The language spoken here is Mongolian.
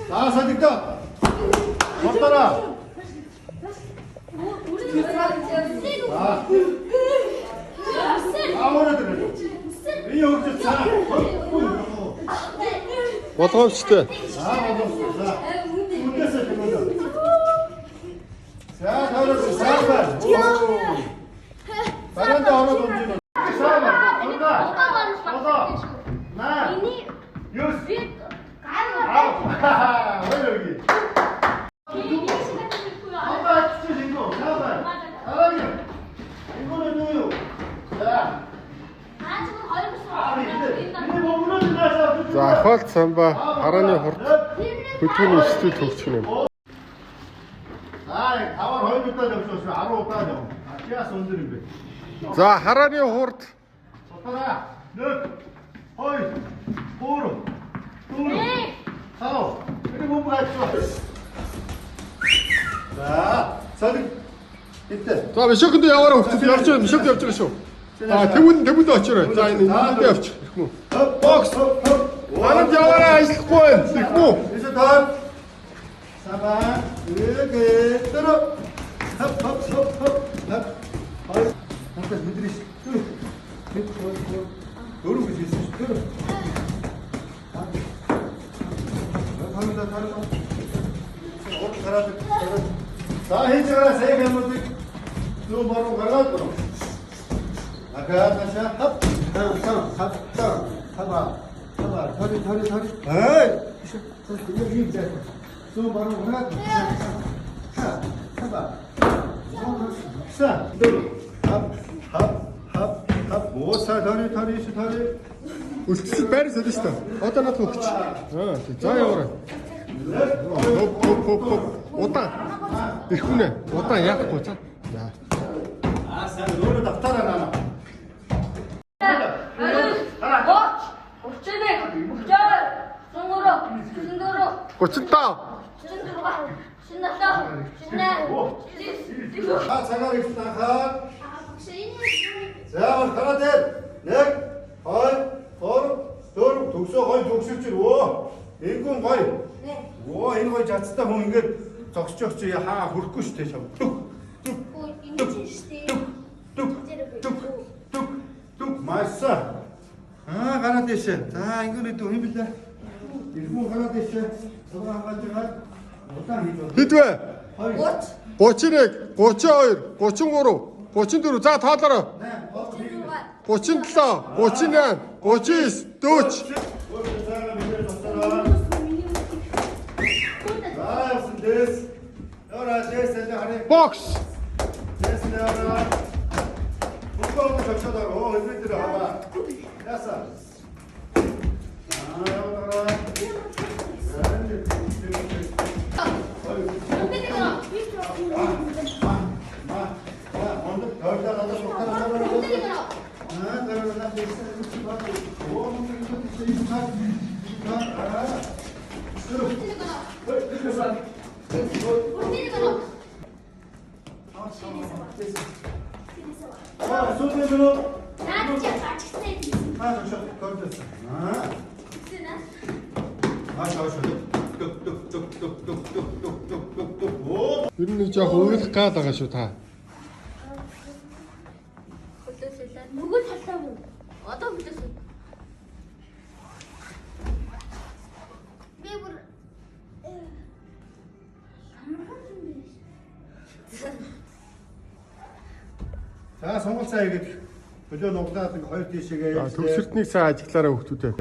자, 선택다. 걷더라. 자, 아무래도 이 여기서 자. 왔다 갑시다. 자, 다른 사람. 다른 데 하나 던지는. 사람. 가자. 나. 유스. 아. 왜 여기? 아빠 추천 이거. 나봐. 나가기. 이거는 누유. 자. За хол самба харааны хурд хөдөөний стил төгсгөн юм. 아, 가만 허리부터 접수했으면 아로 없다죠. 아, 씨앗 손들인데. За харааны хурд 좋더라. 넷, 허이, 보름, 두름, 사오. 그리고 몸 가있어. 자, 서리. 이때. За мишгөнд яваараа хөвчөд явж байгаа мишгөнд явж байгаа шүү. За тэвүнд очироо. За энэ эндээ явчих. Тэгмүү. бокс. Манад яваараа ажиллахгүй байна. Тэгмүү. 이제 다. 사바. 이렇게 들어. 헙. 잠깐 무드리. 노르고 있어. 들어. 갑니다. 다른 거. 어떻게 가라. 자, 해줘라. 세 개만 또 바로 가라. 아까 다시 헙. 사바. 다리. 에이. 여기 있자. 또 바로 가라. 사바. 자, 헙. 오사 다리. Өсгөл байр солио шүү дээ. Одоо надад өгч. За яваарай. Хоп. Удаан. Ирэхүнэ. Удаан яахгүй цаа. За. 아, 노래 답타라 나나. 아, 자가리 시작한. 자, 하나 넷, 헐, 독서 거의 독실줄 오, 인공 거의. 오, 이거 거의 자칫다 보면 이게 적시적시 하 굵고 싶대 참. 뚝, 맛있어. 아, 가나 됐어. 자, 이거는 또 힘들다. 일본 가나 됐어. 저거 한 가지 가. 못당 해줘. Хэдвэ? 31, 32, 33, 34. За тоолоорой. 37, 38, 39, 40. Бокс. 무거운 거 적셔다고 얼핏들어 봐봐. 됐어. 손대으로 하나 적셔 걸렸어. 뚝뚝뚝뚝뚝뚝뚝뚝뚝뚝. Ер нь жоо өөрлөх гад байгаа шүү та. Нүгэл талтай. Одоо бүтээсэн. Би бүр 자, сонголцоо игээд хөлөө нуглаад нэг хоёр тийшээгээ. Төгсөлтний цаа ажиглаараа хөвгтүүдээ.